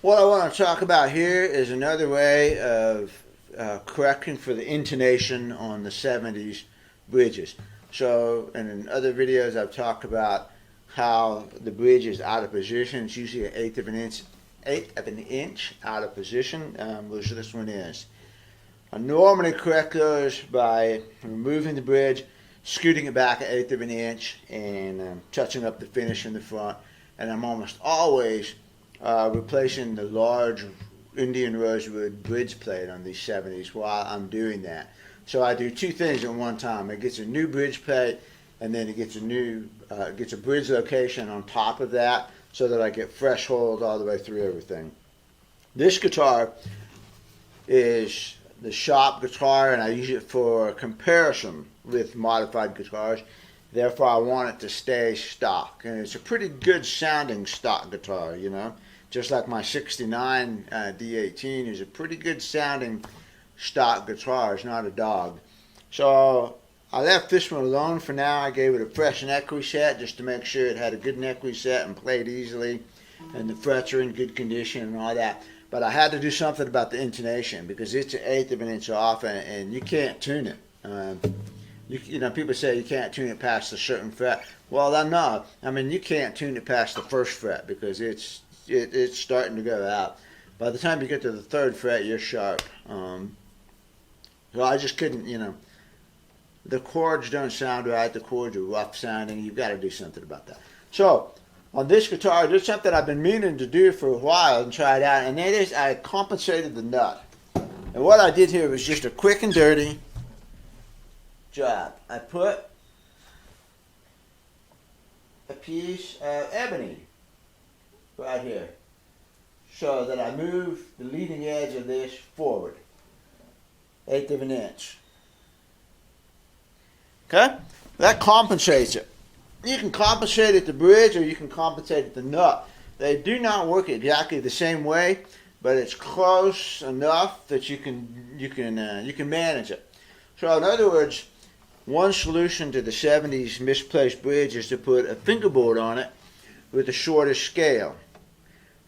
What I want to talk about here is another way of correcting for the intonation on the 70s bridges. So in other videos I've talked about how the bridge is out of position. It's usually an eighth of an inch out of position, which this one is. I normally correct those by removing the bridge, scooting it back an eighth of an inch, and touching up the finish in the front. And I'm almost always replacing the large Indian rosewood bridge plate on these 70s while I'm doing that. So I do two things at one time. It gets a new bridge plate, and then it gets a bridge location on top of that, so that I get fresh hold all the way through everything. This guitar is the shop guitar, and I use it for comparison with modified guitars. Therefore, I want it to stay stock, and it's a pretty good sounding stock guitar, you know. Just like my 69 D18 is a pretty good sounding stock guitar. It's not a dog. So I left this one alone for now. I gave it a fresh neck reset just to make sure it had a good neck reset and played easily, and the frets are in good condition and all that. But I had to do something about the intonation because it's an eighth of an inch off, and you can't tune it. You know, people say you can't tune it past a certain fret. Well, I'm not. I mean, you can't tune it past the first fret because it's starting to go out. By the time you get to the third fret, you're sharp. So I just couldn't, you know. The chords don't sound right. The chords are rough sounding. You've got to do something about that. So on this guitar, there's something I've been meaning to do for a while and try it out, and that is I compensated the nut. And what I did here was just a quick and dirty job. I put a piece of ebony right here so that I move the leading edge of this forward, eighth of an inch. Okay? That compensates it. You can compensate at the bridge or you can compensate at the nut. They do not work exactly the same way, but it's close enough that you can manage it. So in other words, one solution to the 70s misplaced bridge is to put a fingerboard on it with a shorter scale.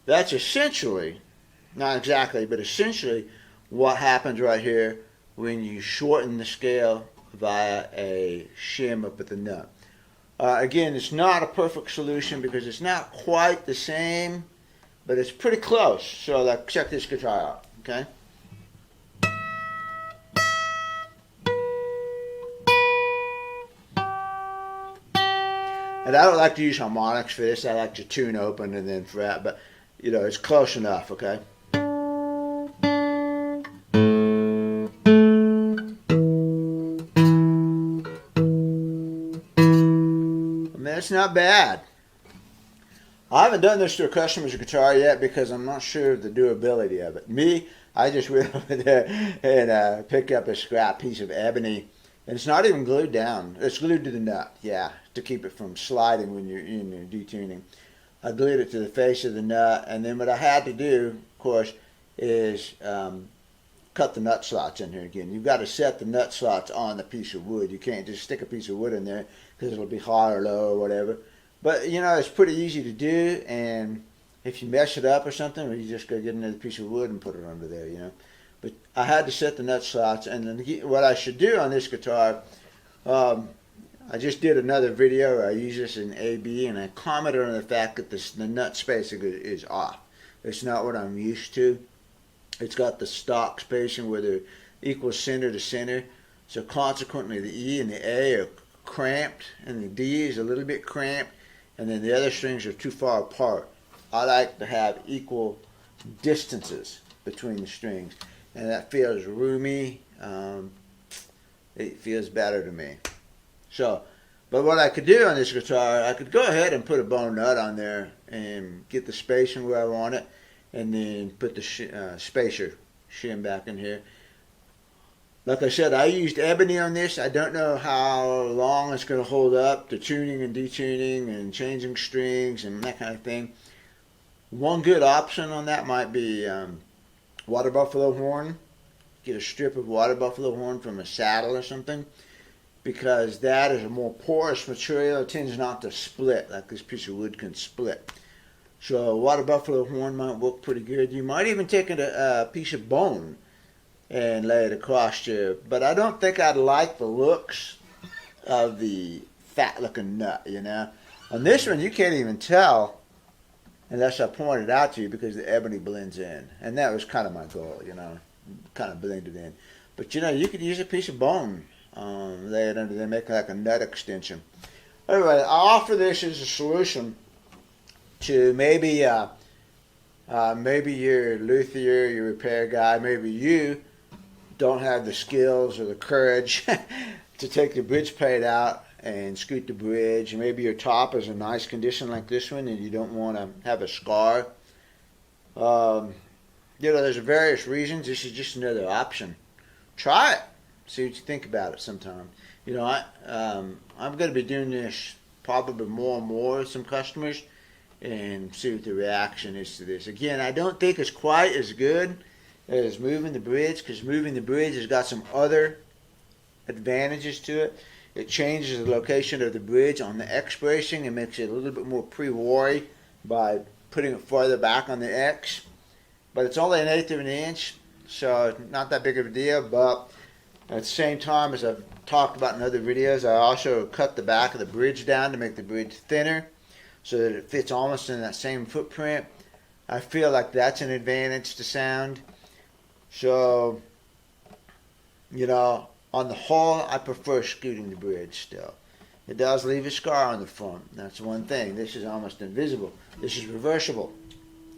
That's essentially, not exactly, but essentially what happens right here when you shorten the scale via a shim up at the nut. Again, it's not a perfect solution because it's not quite the same, but it's pretty close. So like, check this guitar out, okay? And I don't like to use harmonics for this. I like to tune open and then fret, but you know, it's close enough, okay? It's not bad. I haven't done this to a customer's guitar yet because I'm not sure of the durability of it. Me, I just went over there and picked up a scrap piece of ebony, and it's not even glued down. It's glued to the nut, yeah, to keep it from sliding when you're detuning. I glued it to the face of the nut, and then what I had to do, of course, is cut the nut slots in here again. You've got to set the nut slots on the piece of wood. You can't just stick a piece of wood in there because it'll be high or low or whatever. But, you know, it's pretty easy to do, and if you mess it up or something, you just go get another piece of wood and put it under there, you know. But I had to set the nut slots, and then what I should do on this guitar, I just did another video where I use this in AB, and I commented on the fact that the nut spacing is off. It's not what I'm used to. It's got the stock spacing where they're equal center to center. So consequently, the E and the A are cramped, and the D is a little bit cramped, and then the other strings are too far apart. I like to have equal distances between the strings, and that feels roomy. It feels better to me. So, but what I could do on this guitar, I could go ahead and put a bone nut on there and get the spacing where I want it, and then put the spacer shim back in here. Like I said, I used ebony on this. I don't know how long it's going to hold up to tuning and detuning and changing strings and that kind of thing. One good option on that might be water buffalo horn. Get a strip of water buffalo horn from a saddle or something, because that is a more porous material. It tends not to split like this piece of wood can split. So a water buffalo horn might work pretty good. You might even take a piece of bone and lay it across there. But I don't think I'd like the looks of the fat looking nut, you know. On this one you can't even tell unless I point it out to you because the ebony blends in. And that was kind of my goal, you know, kind of blended in. But you know, you could use a piece of bone, lay it under there, make like a nut extension. Anyway, I offer this as a solution to maybe maybe you're a luthier, you're a repair guy, maybe you don't have the skills or the courage to take the bridge plate out and scoot the bridge. Maybe your top is in nice condition like this one and you don't want to have a scar. You know, there's various reasons. This is just another option. Try it. See what you think about it sometime. You know, I'm going to be doing this probably more and more with some customers and see what the reaction is to this. Again, I don't think it's quite as good as moving the bridge, because moving the bridge has got some other advantages to it. It changes the location of the bridge on the X bracing and makes it a little bit more pre-worry by putting it farther back on the X. But it's only 1/8 of an inch, so not that big of a deal. But at the same time, as I've talked about in other videos, I also cut the back of the bridge down to make the bridge thinner so that it fits almost in that same footprint. I feel like that's an advantage to sound. So, you know, on the whole, I prefer scooting the bridge still. It does leave a scar on the front. That's one thing. This is almost invisible. This is reversible,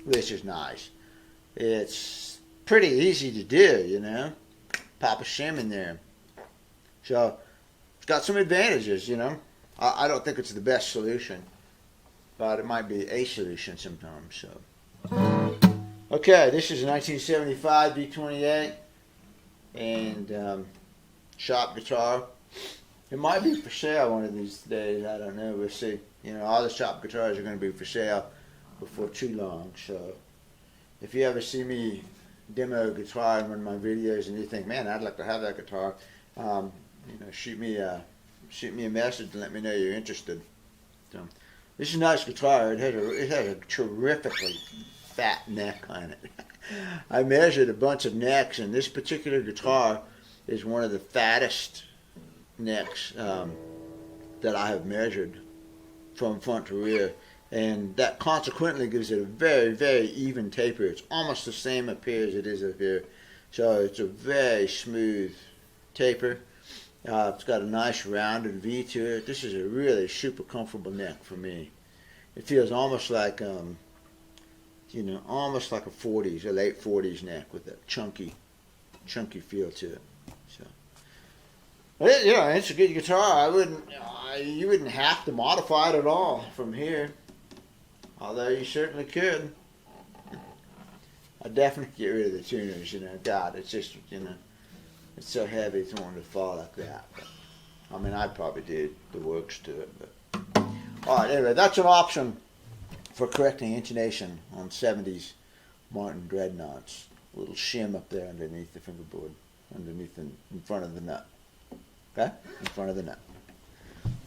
which is nice. It's pretty easy to do, you know. Pop a shim in there. So, it's got some advantages, you know. I don't think it's the best solution, but it might be a solution sometimes, so. Okay, this is a 1975 D28 and shop guitar. It might be for sale one of these days. I don't know. We'll see. You know, all the shop guitars are going to be for sale before too long. So, if you ever see me demo a guitar in one of my videos and you think, man, I'd like to have that guitar, you know, shoot me a message and let me know you're interested. So, this is a nice guitar. It has a terrifically fat neck on it. I measured a bunch of necks, and this particular guitar is one of the fattest necks that I have measured from front to rear, and that consequently gives it a very, very even taper. It's almost the same up here as it is up here, so it's a very smooth taper. It's got a nice rounded V to it. This is a really super comfortable neck for me. It feels almost like you know, almost like a 40s, a late 40s neck with that chunky feel to it. So, but you know, it's a good guitar. You wouldn't have to modify it at all from here, although you certainly could. I'd definitely get rid of the tuners. You know, God, it's just, you know, it's so heavy, it's wanting to fall like that. But, I mean, I probably did the works to it, but all right. Anyway, that's an option for correcting intonation on 70's Martin Dreadnoughts. A little shim up there underneath the fingerboard, in front of the nut. Okay? In front of the nut.